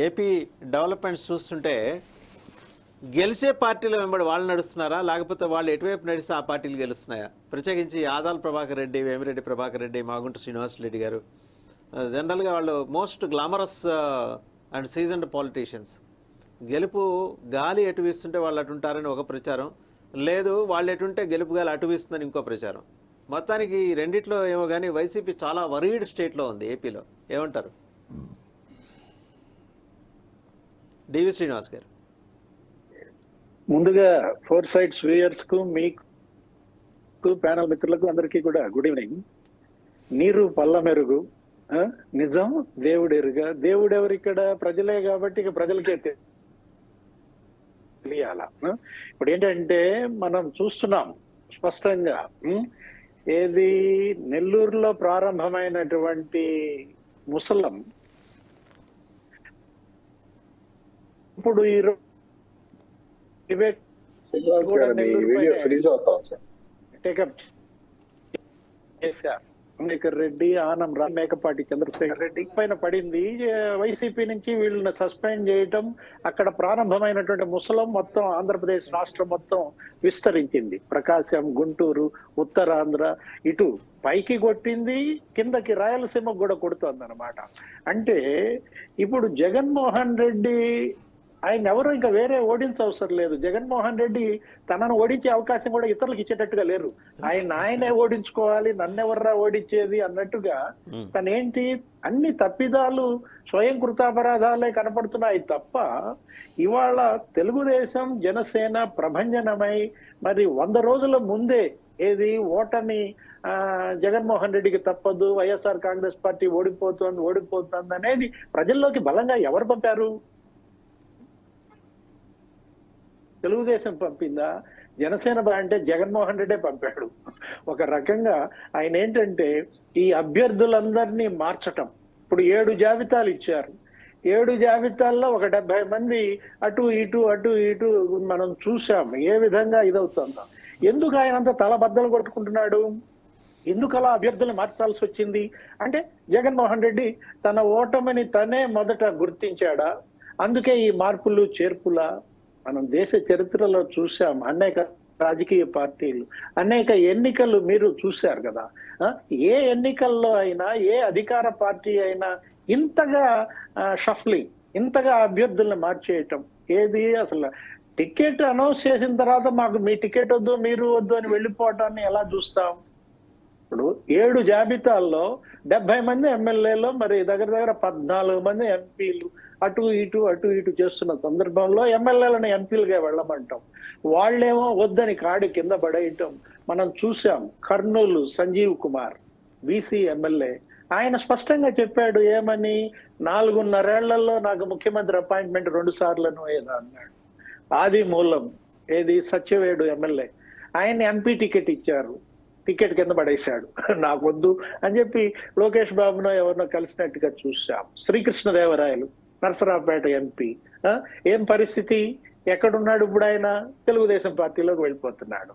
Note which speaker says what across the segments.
Speaker 1: AP developments చూస్తుంటే గెలిచే పార్టీల వెంబడి వాళ్ళు నడుస్తున్నారా, లేకపోతే వాళ్ళు ఎటువైపు నడిస్తే ఆ పార్టీలు గెలుస్తున్నాయా? ప్రత్యేకించి ఆదాల ప్రభాకర్ రెడ్డి, వేమిరెడ్డి ప్రభాకర్ రెడ్డి, మాగుంట శ్రీనివాసరెడ్డి గారు జనరల్గా వాళ్ళు most glamorous and seasoned politicians. గెలుపు గాలి ఎటు వీస్తుంటే వాళ్ళు అటు ఉంటారని ఒక ప్రచారం, లేదు వాళ్ళు ఎటుంటే గెలుపు గాలి అటు వీస్తుందని ఇంకో ప్రచారం. మొత్తానికి ఈ రెండిట్లో ఏమో కానీ వైసీపీ చాలా వరీడ్ స్టేట్లో ఉంది ఏపీలో. ఏమంటారు డివి శ్రీనివాస్ గారు?
Speaker 2: ముందుగా ఫోర్ సైడ్స్ వ్యూయర్స్ కు, మీకు ప్యానల్ మిత్రులకు అందరికీ కూడా గుడ్ ఈవినింగ్. నీరు పల్ల మెరుగు, నిజం దేవుడెరుగా. దేవుడెవరు ఇక్కడ? ప్రజలే కాబట్టి ఇక ప్రజలకే తెలియాల. ఇప్పుడు ఏంటంటే మనం చూస్తున్నాం స్పష్టంగా, ఏది నెల్లూరులో ప్రారంభమైనటువంటి ముసలం ఇప్పుడు ఈ టేకప్ చేశారు. అంబేద్కర్ రెడ్డి, ఆనం మేకపాటి చంద్రశేఖర్ రెడ్డి పైన పడింది. వైసీపీ నుంచి వీళ్ళని సస్పెండ్ చేయటం, అక్కడ ప్రారంభమైనటువంటి ముసలం మొత్తం ఆంధ్రప్రదేశ్ రాష్ట్రం మొత్తం విస్తరించింది. ప్రకాశం, గుంటూరు, ఉత్తరాంధ్ర ఇటు పైకి కొట్టింది, కిందకి రాయలసీమకు కూడా కొడుతోంది అనమాట. అంటే ఇప్పుడు జగన్మోహన్ రెడ్డి ఆయన ఎవరు ఇంకా వేరే ఓడించవసరం లేదు. జగన్మోహన్ రెడ్డి తనను ఓడించే అవకాశం కూడా ఇతరులకు ఇచ్చేటట్టుగా లేరు. ఆయనే ఓడించుకోవాలి, నన్నెవర్రా ఓడించేది అన్నట్టుగా తనేంటి అన్ని తప్పిదాలు స్వయం కృతాపరాధాలే కనపడుతున్నాయి తప్ప ఇవాళ తెలుగుదేశం జనసేన ప్రభంజనమై మరి 100 రోజుల ముందే ఏది ఓటమి జగన్మోహన్ రెడ్డికి తప్పదు, వైఎస్ఆర్ కాంగ్రెస్ పార్టీ ఓడిపోతుంది అనేది ప్రజల్లోకి బలంగా ఎవరు పంపారు? తెలుగుదేశం పంపిందా? జనసేన అంటే జగన్మోహన్ రెడ్డే పంపాడు. ఒక రకంగా ఆయన ఏంటంటే ఈ అభ్యర్థులందరినీ మార్చటం. ఇప్పుడు 7 జాబితాలు ఇచ్చారు. 7 జాబితాల్లో ఒక 70 మంది అటు ఇటు మనం చూసాం ఏ విధంగా ఇదవుతుందో. ఎందుకు ఆయనంతా తలబద్దలు కొట్టుకుంటున్నాడు? ఎందుకు అలా అభ్యర్థులను మార్చాల్సి వచ్చింది అంటే జగన్మోహన్ రెడ్డి తన ఓటమిని తనే మొదట గుర్తించాడా? అందుకే ఈ మార్పులు చేర్పుల మనం దేశ చరిత్రలో చూసాం. అనేక రాజకీయ పార్టీలు, అనేక ఎన్నికలు మీరు చూశారు కదా. ఏ ఎన్నికల్లో అయినా, ఏ అధికార పార్టీ అయినా ఇంతగా షఫ్లింగ్, ఇంతగా అభ్యర్థులను మార్చేయటం ఏది? అసలు టికెట్ అనౌన్స్ చేసిన తర్వాత మాకు మీ టికెట్ వద్దు, మీరు వద్దు అని వెళ్ళిపోవటాన్ని ఎలా చూస్తాం? ఇప్పుడు 7 జాబితాల్లో 70 మంది ఎమ్మెల్యేలు, మరి దగ్గర 14 మంది ఎంపీలు అటు ఇటు చేస్తున్న సందర్భంలో ఎమ్మెల్యేలను ఎంపీలుగా వెళ్ళమంటాం. వాళ్ళేమో వద్దని కాడి కింద పడేయటం మనం చూసాం. కర్నూలు సంజీవ్ కుమార్ బీసీ ఎమ్మెల్యే, ఆయన స్పష్టంగా చెప్పాడు ఏమని? 4.5 ఏళ్లలో నాకు ముఖ్యమంత్రి అపాయింట్మెంట్ 2 సార్లను ఏదో అన్నాడు. ఆది మూలం ఏది సత్యవేడు ఎమ్మెల్యే, ఆయన ఎంపీ టికెట్ ఇచ్చారు, టికెట్ కింద పడేశాడు, నాకొద్దు అని చెప్పి లోకేష్ బాబునో ఎవరినో కలిసినట్టుగా చూసాం. శ్రీకృష్ణదేవరాయలు నరసరావుపేట ఎంపీ, ఏం పరిస్థితి? ఎక్కడున్నాడు ఇప్పుడు? ఆయన తెలుగుదేశం పార్టీలోకి వెళ్ళిపోతున్నాడు.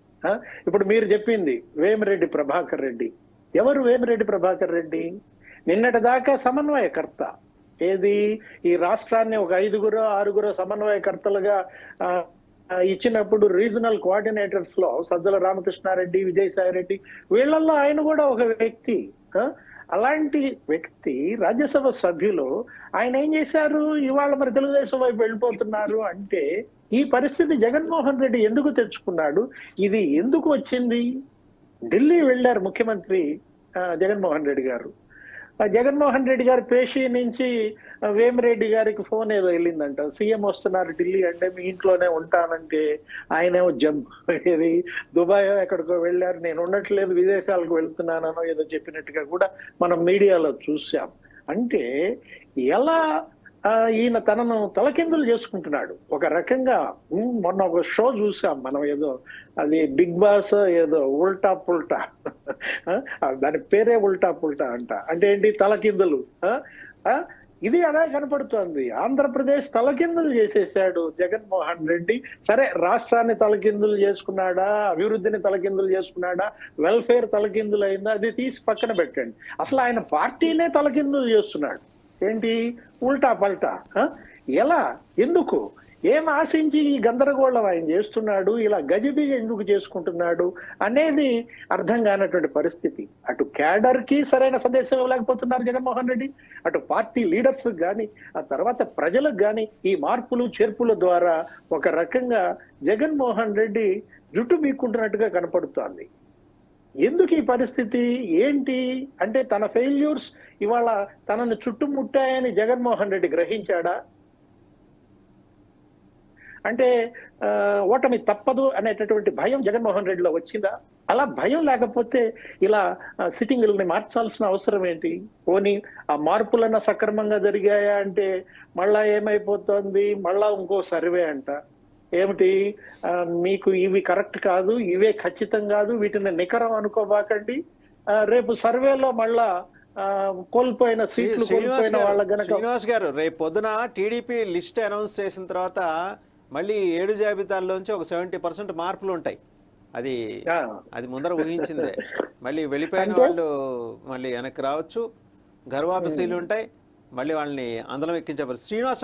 Speaker 2: ఇప్పుడు మీరు చెప్పింది వేమిరెడ్డి ప్రభాకర్ రెడ్డి. ఎవరు వేమిరెడ్డి ప్రభాకర్ రెడ్డి? నిన్నటి దాకా సమన్వయకర్త. ఏది ఈ రాష్ట్రాన్ని ఒక 5-6 సమన్వయకర్తలుగా ఇచ్చినప్పుడు రీజనల్ కోఆర్డినేటర్స్ లో సజ్జల రామకృష్ణారెడ్డి, విజయసాయి రెడ్డి వీళ్ళల్లో ఆయన కూడా ఒక వ్యక్తి. అలాంటి వ్యక్తి రాజ్యసభ సభ్యులు ఆయన ఏం చేశారు? ఇవాళ మరి తెలుగుదేశం వైపు వెళ్ళిపోతున్నారు అంటే ఈ పరిస్థితి జగన్మోహన్ రెడ్డి ఎందుకు తెచ్చుకున్నాడు? ఇది ఎందుకు వచ్చింది? ఢిల్లీ వెళ్ళారు ముఖ్యమంత్రి జగన్మోహన్ రెడ్డి గారు. జగన్మోహన్ రెడ్డి గారి పేషీ నుంచి వేమిరెడ్డి గారికి ఫోన్ ఏదో వెళ్ళిందంట, సీఎం వస్తున్నారు ఢిల్లీ అంటే మీ ఇంట్లోనే ఉంటానంటే ఆయనేమో ఏది దుబాయ్ ఎక్కడికో వెళ్ళారు, నేను ఉండట్లేదు విదేశాలకు వెళ్తున్నానో ఏదో చెప్పినట్టుగా కూడా మనం మీడియాలో చూసాం. అంటే ఎలా ఈయన తనను తలకిందులు చేసుకుంటున్నాడు ఒక రకంగా. మొన్న ఒక షో చూసాం మనం, ఏదో అది బిగ్ బాస్ ఏదో ఉల్టా పుల్టా, దాని పేరే ఉల్టా పుల్టా అంట. అంటే ఏంటి? తలకిందులు. ఇది అలా కనపడుతోంది. ఆంధ్రప్రదేశ్ తలకిందులు చేసేసాడు జగన్మోహన్ రెడ్డి. సరే, రాష్ట్రాన్ని తలకిందులు చేసుకున్నాడా, అభివృద్ధిని తలకిందులు చేసుకున్నాడా, వెల్ఫేర్ తలకిందులు అయిందా, అది తీసి పక్కన పెట్టండి. అసలు ఆయన పార్టీనే తలకిందులు చేస్తున్నాడు. ఏంటి ఉల్టా పల్టా ఎలా, ఎందుకు, ఏం ఆశించి ఈ గందరగోళం ఆయన చేస్తున్నాడు, ఇలా గజిబిజి ఎందుకు చేసుకుంటున్నాడు అనేది అర్థం కానటువంటి పరిస్థితి. అటు క్యాడర్ కి సరైన సందేశం ఇవ్వలేకపోతున్నారు జగన్మోహన్ రెడ్డి, అటు పార్టీ లీడర్స్ కానీ ఆ తర్వాత ప్రజలకు కానీ ఈ మార్పులు చేర్పుల ద్వారా ఒక రకంగా జగన్మోహన్ రెడ్డి జుట్టు బీక్కుంటున్నట్టుగా కనపడుతోంది. ఎందుకు ఈ పరిస్థితి ఏంటి అంటే తన ఫెయిల్యూర్స్ ఇవాళ తనను చుట్టుముట్టాయని జగన్మోహన్ రెడ్డి గ్రహించాడా, అంటే ఓటమి తప్పదు అనేటటువంటి భయం జగన్మోహన్ రెడ్డిలో వచ్చిందా? అలా భయం లేకపోతే ఇలా సిట్టింగుల్ని మార్చాల్సిన అవసరం ఏంటి? పోనీ ఆ మార్పులన్న సక్రమంగా జరిగాయా అంటే మళ్ళా ఏమైపోతుంది, మళ్ళా ఇంకో సర్వే అంట. ఏమిటి, మీకు ఇవి కరెక్ట్ కాదు, ఇవే ఖచ్చితం కాదు, వీటిని నికరం అనుకోబాకండి, రేపు సర్వేలో మళ్ళా కోల్పోయిన సీట్లు కోల్పోయిన వాళ్ళ గనక.
Speaker 1: శ్రీనివాస్ గారు, రేపు పొద్దున టీడీపీ లిస్ట్ అనౌన్స్ చేసిన తర్వాత మళ్ళీ 7 జాబితాల్లోంచి ఒక 70% మార్పులు ఉంటాయి. అది ముందర ఊహించిందే. మళ్ళీ వెళ్ళిపోయిన వాళ్ళు మళ్ళీ వెనక్కి రావచ్చు, గర్వాపసీలు ఉంటాయి, మళ్ళీ వాళ్ళని అందలం ఎక్కించే పరిస్థితి. శ్రీనివాస్